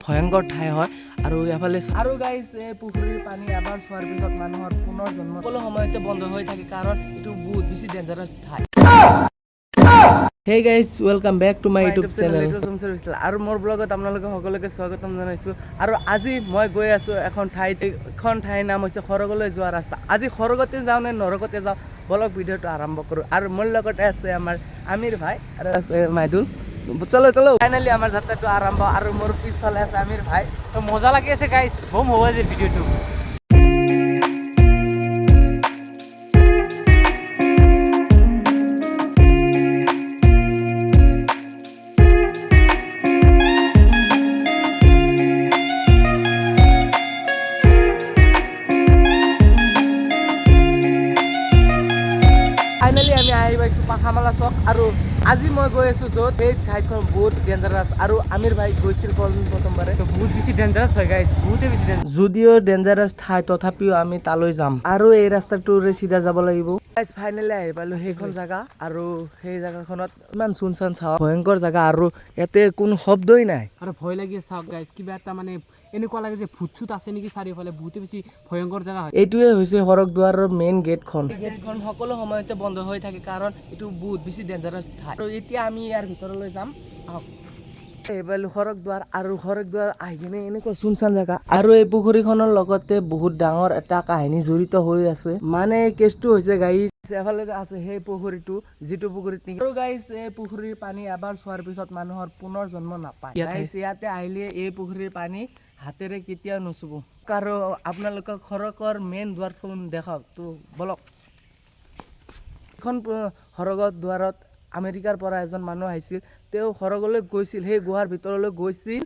ভয়ংকৰ ঠাই হয় আৰু এফালে আৰু গাইজ এই পুখুৰীৰ পানী এবাৰ চোৱাৰ পিছত মানুহৰ পুনৰ জন্ম সকলো সময়তে বন্ধ হৈ থাকে কাৰণ এইটো বহুত বেছি ডেঞ্জাৰাছ ঠাই Hey guys, welcome back to my YouTube channel. আৰু মোৰ ব্লগত আপোনালোকে সকলোকে স্বাগতম জনাইছোঁ আৰু আজি মই গৈ আছোঁ এখন ঠাইৰ নাম হৈছে সৰগলৈ যোৱা ৰাস্তা আজি সৰগতে যাওঁ নে নৰগতে যাওঁ বলক ভিডিঅ'টো আৰম্ভ কৰোঁ আৰু মোৰ লগতে আছে আমাৰ আমিৰ ভাই আৰু আছে মাইদুল চলো ফাইনালি আমাৰ যাত্ৰাটো আৰম্ভ আৰু মোৰ পিছফালে আছে আমিৰ ভাই তো মজা লাগি আছে গাইজ বম হ'ব যে ভিডিঅ'টো ফাইনালি আমি আহি পাইছোঁ পাখামালা চক আৰু আজি মই গৈ আছোঁ য'ত এই ঠাইখন বহুত ডেঞ্জাৰাছ আৰু আমিৰ ভাই গৈছিল প্ৰথমবাৰে বহুত বেছি ডেঞ্জাৰাছ হয় গাইজ বহুতে বেছি ডেঞ্জাৰাছ যদিও ডেঞ্জাৰাছ ঠাই তথাপিও আমি তালৈ যাম আৰু এই ৰাস্তাটোৰে চিধা যাব লাগিব গাইজ ফাইনেলি আহি পালোঁ সেইখন জেগা আৰু সেই জেগাখনত ইমান চুনচান চাওঁ ভয়ংকৰ জেগা আৰু ইয়াতে কোনো শব্দই নাই আৰু ভয় লাগি চাওক গাইজ কিবা এটা মানে এনেকুৱা লাগে যে ভূত চুত আছে নেকি চাৰিওফালে বহুতে বেছি ভয়ংকৰ জেগা হয় এইটোৱে হৈছে সৰগদুৱাৰৰ মেইন গেটখন সকলো সময়তে বন্ধ হৈ থাকে কাৰণ এইটো বহুত বেছি ডেঞ্জাৰাছ ঠাই আৰু এতিয়া আমি ইয়াৰ ভিতৰলৈ যাম আহক এইবাৰ সৰগদুৱাৰ আৰু সৰগদুৱাৰ আহি কিনে এনেকুৱা চুনচান জেগা আৰু এই পুখুৰীখনৰ লগতে বহুত ডাঙৰ এটা কাহিনী জড়িত হৈ আছে মানে কেছটো হৈছে গাইজ এফালে আছে সেই পুখুৰীটো যিটো পুখুৰীত আৰু গাইজ এই পুখুৰীৰ পানী এবাৰ চোৱাৰ পিছত মানুহৰ পুনৰ জন্ম নাপায় গাইজ ইয়াতে আহিলে এই পুখুৰীৰ পানী হাতেৰে কেতিয়াও নুচুব আৰু আপোনালোকক সৰগৰ মেইন দুৱাৰখন দেখাওক তো বলক এখন সৰগৰ দুৱাৰত আমেৰিকাৰ পৰা এজন মানুহ আহিছিল তেওঁ সৰগলৈ গৈছিল সেই গুহাৰ ভিতৰলৈ গৈছিল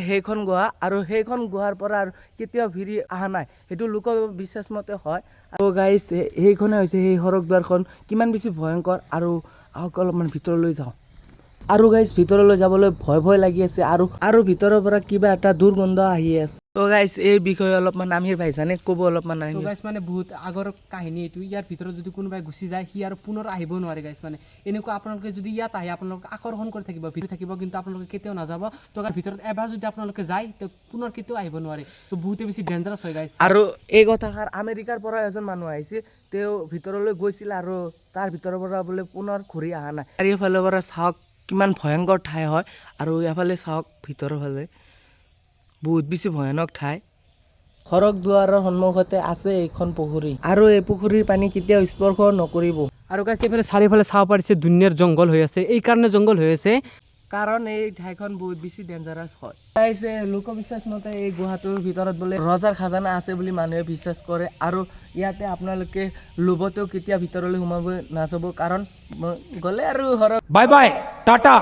সেইখন গুহা আৰু সেইখন গুহাৰ পৰা আৰু কেতিয়াও ঘূৰি অহা নাই সেইটো লোকবিশ্বাস মতে হয় আৰু গাইজ সেইখনে হৈছে সেই সৰগ দুৱাৰখন কিমান বেছি ভয়ংকৰ আৰু আহক অলপমান ভিতৰলৈ যাওঁ আৰু গাইজ ভিতৰলৈ যাবলৈ ভয় লাগি আছে আৰু ভিতৰৰ পৰা কিবা এটা দুৰ্গন্ধ আহি আছে তো গাইজ এই বিষয়ে অলপমান আমিৰ ভাইজানে ক'ব অলপমান তো গাইজ মানে বহুত আগৰ কাহিনী এইটো ইয়াৰ ভিতৰত যদি কোনোবাই গুচি যায় সি আৰু পুনৰ আহিব নোৱাৰে গাইজ মানে এনেকুৱা আপোনালোকে যদি ইয়াত আহে আপোনালোকে আকৰ্ষণ কৰি থাকিব কিন্তু আপোনালোকে কেতিয়াও নাযাব তো ভিতৰত এবাৰ যদি আপোনালোকে যায় তো পুনৰ কেতিয়াও আহিব নোৱাৰে তো বহুতে বেছি ডেঞ্জাৰাছ হয় গাইজ আৰু এই কথাষাৰ আমেৰিকাৰ পৰা এজন মানুহ আহিছিল তেওঁ ভিতৰলৈ গৈছিল আৰু তাৰ ভিতৰৰ পৰা বোলে পুনৰ ঘূৰি অহা নাই চাৰিওফালৰ পৰা চাওক কিমান ভয়ংকৰ ঠাই হয় আৰু এফালে চাওক ভিতৰৰ ফালে বহুত বেছি ভয়ানক ঠাই সৰগদুৱাৰৰ সন্মুখতে আছে এইখন পুখুৰী আৰু এই পুখুৰীৰ পানী কেতিয়াও স্পৰ্শ নকৰিব আৰু গাইজ এইফালে চাৰিওফালে চাব পাৰিছে ধুনীয়াৰ জংঘল হৈ আছে এই কাৰণে জংঘল হৈ আছে কাৰণ এই ঠাইখন বহুত বেছি ডেঞ্জাৰাছ হয় গাইছে লোকবিশ্বাস মতে এই গুহাটোৰ ভিতৰত বোলে ৰজাৰ খাজানা আছে বুলি মানুহে বিশ্বাস কৰে আৰু ইয়াতে আপোনালোকে লোভতেও কেতিয়া ভিতৰলৈ সোমাব নাযাব কাৰণ গ'লে আৰু bye bye Tata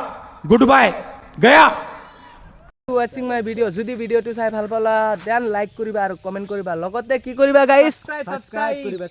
good bye Gaya ৱাচিং মাই ভিডিঅ' যদি ভিডিঅ'টো চাই ভাল পালা দেন লাইক কৰিবা আৰু কমেণ্ট কৰিবা লগতে কি কৰিবা গাইজ সাবস্ক্ৰাইব কৰিবা